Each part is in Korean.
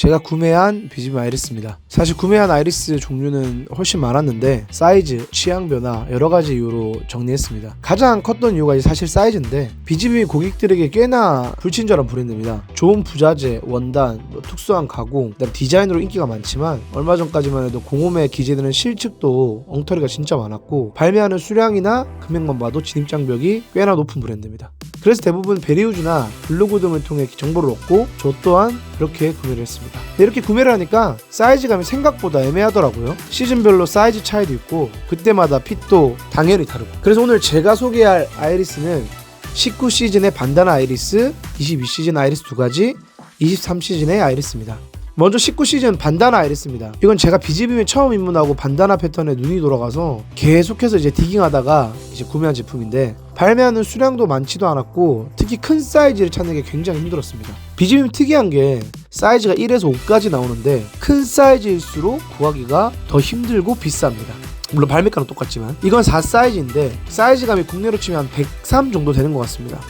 제가 구매한 비즈빔 아이리스입니다. 사실 구매한 아이리스 종류는 훨씬 많았는데 사이즈, 취향 변화 여러가지 이유로 정리했습니다. 가장 컸던 이유가 사실 사이즈인데 비즈빔이 고객들에게 꽤나 불친절한 브랜드입니다. 좋은 부자재, 원단, 특수한 가공, 그다음 디자인으로 인기가 많지만 얼마 전까지만 해도 공홈에 기재되는 실측도 엉터리가 진짜 많았고 발매하는 수량이나 금액만 봐도 진입장벽이 꽤나 높은 브랜드입니다. 그래서 대부분 베리우즈나 블로그 등을 통해 정보를 얻고 저 또한 그렇게 구매를 했습니다. 이렇게 구매를 하니까 사이즈감이 생각보다 애매하더라고요. 시즌별로 사이즈 차이도 있고 그때마다 핏도 당연히 다르고. 그래서 오늘 제가 소개할 아이리스는 19시즌의 반다나 아이리스, 22시즌 아이리스 두 가지, 23시즌의 아이리스입니다. 먼저 19시즌 반다나 아이리스입니다. 이건 제가 비즈빔에 처음 입문하고 반다나 패턴에 눈이 돌아가서 계속해서 이제 디깅하다가 이제 구매한 제품인데 발매하는 수량도 많지도 않았고 특히 큰 사이즈를 찾는 게 굉장히 힘들었습니다. 비즈빔 특이한 게 사이즈가 1에서 5까지 나오는데 큰 사이즈일수록 구하기가 더 힘들고 비쌉니다. 물론 발매가는 똑같지만 이건 4 사이즈인데 사이즈감이 국내로 치면 한 103 정도 되는 것 같습니다.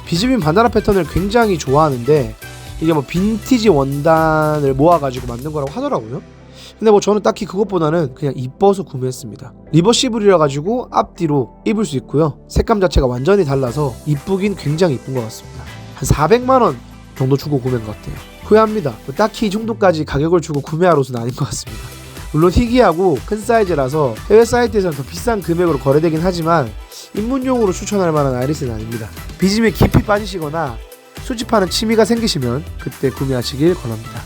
비즈빔 반다나 패턴을 굉장히 좋아하는데 이게 뭐 빈티지 원단을 모아가지고 만든 거라고 하더라고요. 근데 뭐 저는 딱히 그것보다는 그냥 이뻐서 구매했습니다. 리버시블이라 가지고 앞뒤로 입을 수 있고요. 색감 자체가 완전히 달라서 이쁘긴 굉장히 이쁜 것 같습니다. 한 400만원 정도 주고 구매한 것 같아요. 후회합니다. 딱히 이 정도까지 가격을 주고 구매할 옷은 아닌 것 같습니다. 물론 희귀하고 큰 사이즈라서 해외 사이트에서는 더 비싼 금액으로 거래되긴 하지만 입문용으로 추천할 만한 아이리스는 아닙니다. 비즈빔에 깊이 빠지시거나 수집하는 취미가 생기시면 그때 구매하시길 권합니다.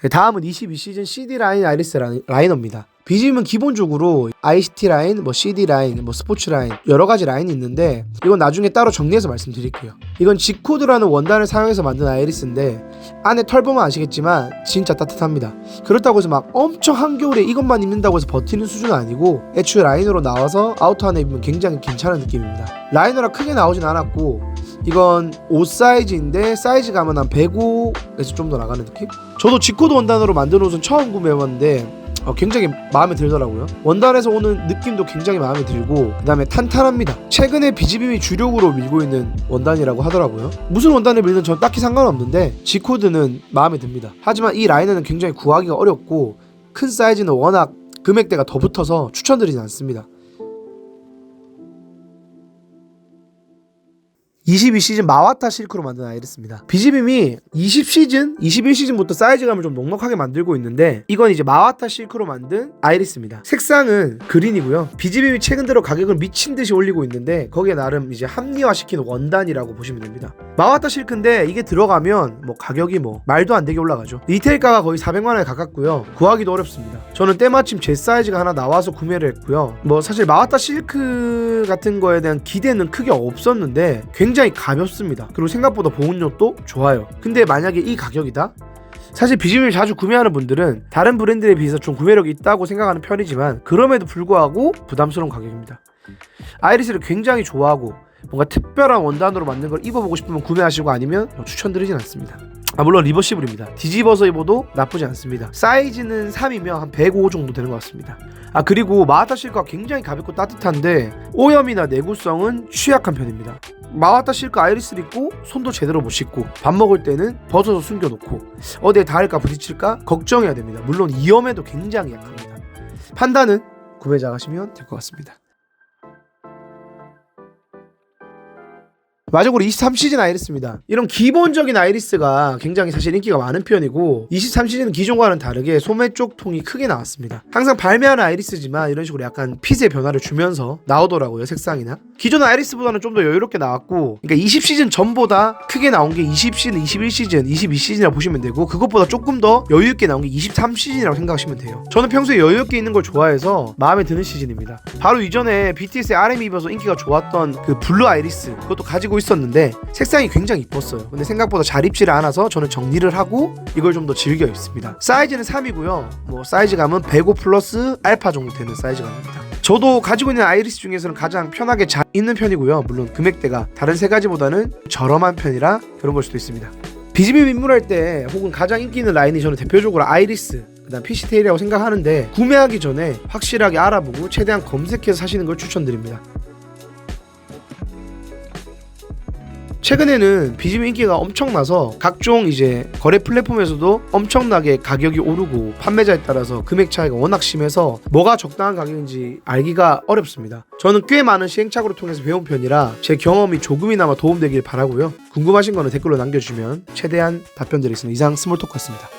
다음은 22시즌 CD 라인 아이리스 라이너입니다. 비즈빔은 기본적으로 ICT 라인, CD 라인, 스포츠 라인 여러가지 라인이 있는데 이건 나중에 따로 정리해서 말씀드릴게요. 이건 G코드라는 원단을 사용해서 만든 아이리스인데 안에 털 보면 아시겠지만 진짜 따뜻합니다. 그렇다고 해서 막 엄청 한겨울에 이것만 입는다고 해서 버티는 수준은 아니고 애초에 라이너로 나와서 아우터 안에 입으면 굉장히 괜찮은 느낌입니다. 라이너라 크게 나오진 않았고 이건 5 사이즈인데 사이즈감은 한 105에서 좀 더 나가는 느낌? 저도 G코드 원단으로 만든 옷은 처음 구매해봤는데 굉장히 마음에 들더라고요. 원단에서 오는 느낌도 굉장히 마음에 들고 그 다음에 탄탄합니다. 최근에 비즈빔이 주력으로 밀고 있는 원단이라고 하더라고요. 무슨 원단을 밀든 전 딱히 상관없는데 G코드는 마음에 듭니다. 하지만 이 라인은 굉장히 구하기가 어렵고 큰 사이즈는 워낙 금액대가 더 붙어서 추천드리진 않습니다. 22시즌 마와타 실크로 만든 아이리스입니다. 비즈빔이 20시즌, 21시즌부터 사이즈감을 좀 넉넉하게 만들고 있는데 이건 이제 마와타 실크로 만든 아이리스입니다. 색상은 그린이고요. 비즈빔이 최근 들어 가격을 미친듯이 올리고 있는데 거기에 나름 이제 합리화시킨 원단이라고 보시면 됩니다. 마와타 실크인데 이게 들어가면 가격이 말도 안 되게 올라가죠. 리테일가가 거의 400만원에 가깝고요. 구하기도 어렵습니다. 저는 때마침 제 사이즈가 하나 나와서 구매를 했고요. 사실 마와타 실크 같은 거에 대한 기대는 크게 없었는데 굉장히 가볍습니다. 그리고 생각보다 보온력도 좋아요. 근데 만약에 이 가격이다? 사실 비즈빔을 자주 구매하는 분들은 다른 브랜드에 비해서 좀 구매력이 있다고 생각하는 편이지만 그럼에도 불구하고 부담스러운 가격입니다. 아이리스를 굉장히 좋아하고 뭔가 특별한 원단으로 만든 걸 입어보고 싶으면 구매하시고 아니면 추천드리진 않습니다. 물론 리버시블입니다. 뒤집어서 입어도 나쁘지 않습니다. 사이즈는 3이면 한 105 정도 되는 것 같습니다. 그리고 마와타 실크가 굉장히 가볍고 따뜻한데 오염이나 내구성은 취약한 편입니다. 마와타 실크 아이리스를 입고 손도 제대로 못 씻고 밥 먹을 때는 벗어서 숨겨놓고 어디에 닿을까 부딪힐까 걱정해야 됩니다. 물론 위험에도 굉장히 약합니다. 판단은 구매자가 하시면 될 것 같습니다. 마지막으로 23시즌 아이리스입니다. 이런 기본적인 아이리스가 굉장히 사실 인기가 많은 편이고 23시즌은 기존과는 다르게 소매 쪽 통이 크게 나왔습니다. 항상 발매하는 아이리스지만 이런 식으로 약간 핏의 변화를 주면서 나오더라고요. 색상이나 기존 아이리스보다는 좀 더 여유롭게 나왔고 그러니까 20시즌 전보다 크게 나온 게 20시즌, 21시즌, 22시즌이라고 보시면 되고 그것보다 조금 더 여유있게 나온 게 23시즌이라고 생각하시면 돼요. 저는 평소에 여유있게 있는 걸 좋아해서 마음에 드는 시즌입니다. 바로 이전에 BTS의 RM 입어서 인기가 좋았던 그 블루 아이리스 그것도 가지고 있었는데 색상이 굉장히 이뻤어요. 근데 생각보다 잘 입지를 않아서 저는 정리를 하고 이걸 좀 더 즐겨 입습니다. 사이즈는 3이고요. 사이즈감은 105 플러스 알파 정도 되는 사이즈감입니다. 저도 가지고 있는 아이리스 중에서는 가장 편하게 잘 입는 편이고요. 물론 금액대가 다른 세 가지보다는 저렴한 편이라 그런 걸 수도 있습니다. 비즈빔 입문할 때 혹은 가장 인기 있는 라인이 저는 대표적으로 아이리스 그다음 피시테일이라고 생각하는데 구매하기 전에 확실하게 알아보고 최대한 검색해서 사시는 걸 추천드립니다. 최근에는 비즈미 인기가 엄청나서 각종 이제 거래 플랫폼에서도 엄청나게 가격이 오르고 판매자에 따라서 금액 차이가 워낙 심해서 뭐가 적당한 가격인지 알기가 어렵습니다. 저는 꽤 많은 시행착오를 통해서 배운 편이라 제 경험이 조금이나마 도움되길 바라고요. 궁금하신 거는 댓글로 남겨주시면 최대한 답변 드리겠습니다. 이상 스몰토크였습니다.